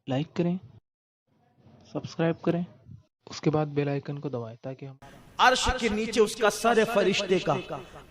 Like करें, subscribe करें, उसके बाद बेल आइकन को दबाएं ताकि हम अर्श के नीचे उसका सर है फरिश्ते का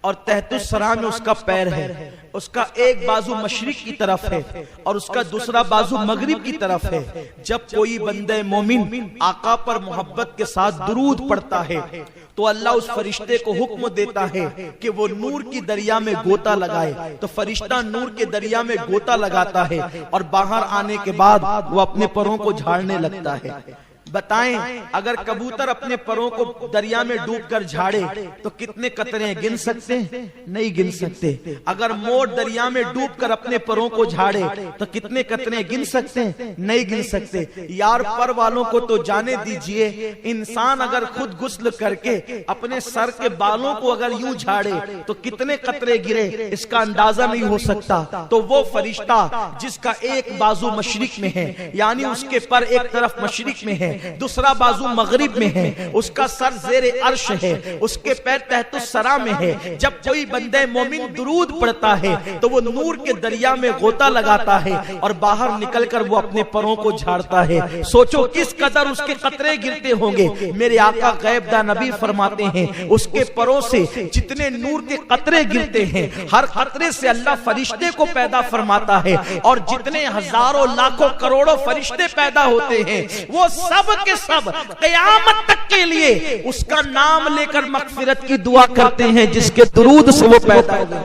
और तहतुस सरा में उसका पैर है। उसका एक बाजू मशरिक की तरफ है और उसका दूसरा बाजू मगरिब की तरफ है। जब कोई बंदे मोमिन आका पर मोहब्बत के साथ दुरूद पढ़ता है तो अल्लाह उस फरिश्ते को हुक्म देता है कि वो नूर की दरिया में गोता लगाए। तो फरिश्ता नूर के दरिया में गोता लगाता है और बाहर आने के बाद वो अपने परों को झाड़ने लगता है। बताएं, अगर कबूतर अपने परों को दरिया में डूबकर झाड़े तो कितने कतरे गिन सकते हैं? नहीं गिन सकते। अगर मोर दरिया में डूबकर अपने परों को झाड़े तो कितने कतरे गिन सकते हैं? नहीं गिन सकते। यार, पर वालों को तो जाने दीजिए, इंसान अगर खुद गुस्ल करके अपने सर के बालों को अगर यूं झाड़े तो कितने कतरे गिरे इसका अंदाजा नहीं हो सकता। तो वो फरिश्ता जिसका एक बाजू मशरिक में है, यानी उसके पर एक तरफ मशरिक में है, दूसरा बाजू मगरिब में है, उसका सर ज़ेरे अर्श है, उसके पैर तहतुस सरा में है। जब कोई बंदे मोमिन दुरूद पढ़ता है तो वो नूर के दरिया में गोता लगाता है और बाहर निकलकर वो अपने परों को झाड़ता है। सोचो किस कदर उसके कतरे गिरते होंगे। मेरे आका गैबदा नबी फरमाते हैं उसके परों से जितने नूर के कतरे गिरते हैं, हर कतरे से अल्लाह फरिश्ते को पैदा फरमाता है और जितने हजारों लाखों करोड़ों फरिश्ते पैदा होते हैं वो सब के सब क़यामत तक के लिए उसका नाम लेकर मग़फ़िरत की दुआ करते हैं जिसके दुरूद से वो पैदा हो गए।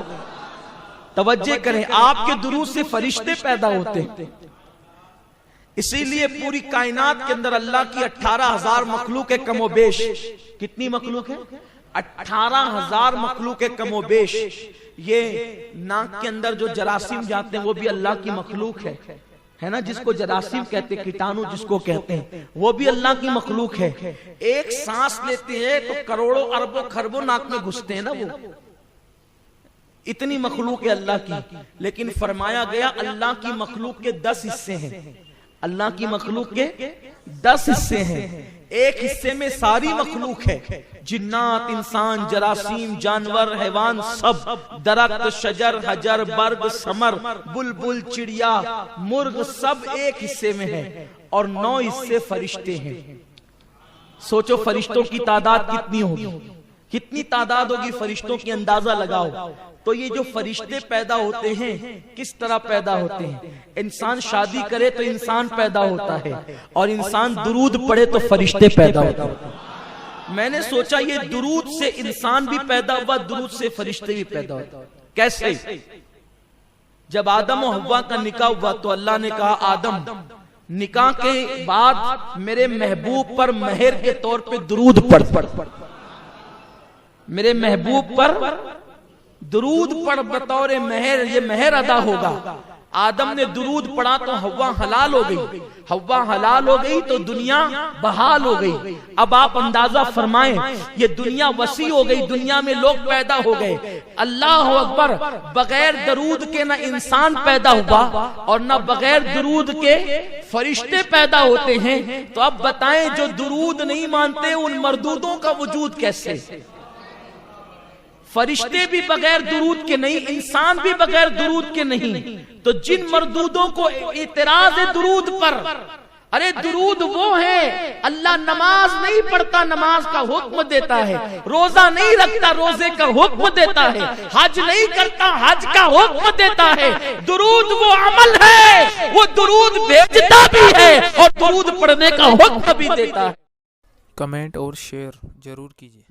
तवज्जो करें, आपके दुरूद से फरिश्ते पैदा होते हैं। इसीलिए पूरी कायनात के अंदर अल्लाह की 18,000 मखलूक है कमोबेश। कितनी मखलूक है? 18,000 मखलूक है कमोबेश। ये नाक के अंदर जो जरासीम जाते हैं वो भी अल्लाह की मखलूक है ना, जिसको जरासीम कहते हैं, कीटाणु जिसको कहते हैं, वो भी अल्लाह की मखलूक है। एक सांस लेते हैं तो करोड़ों अरबों खरबों नाक में घुसते हैं ना, वो इतनी मखलूक है अल्लाह की। लेकिन फरमाया गया अल्लाह की मखलूक के 10 हिस्से हैं। अल्लाह की मखलूक के 10 हिस्से हैं। एक हिस्से में सारी मखलूक है, जिन्नात, इंसान, जरासीम, जानवर, हैवान, सब, दरख्त, शजर, हजर, बर्ग, समर, बुलबुल, चिड़िया, मुर्ग, सब एक हिस्से में है और 9 हिस्से फरिश्ते हैं। सोचो फरिश्तों की तादाद कितनी होगी, कितनी तादाद होगी फरिश्तों की, अंदाजा लगाओ। तो ये जो फरिश्ते पैदा होते हैं किस तरह पैदा होते हैं? इंसान शादी करे तो इंसान पैदा होता है और इंसान दुरूद पढ़े तो फरिश्ते पैदा होते हैं। मैंने सोचा ये दुरूद से इंसान भी पैदा हुआ, दुरूद से फरिश्ते भी पैदा हुए। कैसे? जब आदम और हव्वा का निकाह हुआ तो अल्लाह ने कहा आदम, निकाह के बाद मेरे महबूब पर मेहर के तौर पे दुरूद पढ़। मेरे महबूब पर दुरूद पढ़ बतौर मेहर, ये मेहर अदा होगा। आदम ने दुरूद पढ़ा तो हव्वा हलाल हो गई। हव्वा हलाल हो गई तो दुनिया बहाल हो गई। अब आप अंदाजा फरमाएं, ये दुनिया वसी हो गई, दुनिया में लोग पैदा हो गए। अल्लाह अकबर, बगैर दरूद के ना इंसान पैदा हुआ और ना बगैर दुरूद के फरिश्ते पैदा होते हैं। तो अब बताएं जो दुरूद नहीं मानते उन मरदूदों का वजूद कैसे? फरिश्ते भी बगैर दुरूद के नहीं, इंसान भी बगैर दुरूद के नहीं। तो जिन मरदूदों को इतराज है दुरूद पर, अरे दुरूद वो है, अल्लाह नमाज नहीं पढ़ता, नमाज का हुक्म देता है। रोजा नहीं रखता, रोजे का हुक्म देता है। हज नहीं करता, हज का हुक्म देता है। दुरूद वो अमल है, वो दुरूद भेजता भी है और दुरूद पढ़ने का हुक्म भी देता है। कमेंट और शेयर जरूर कीजिए।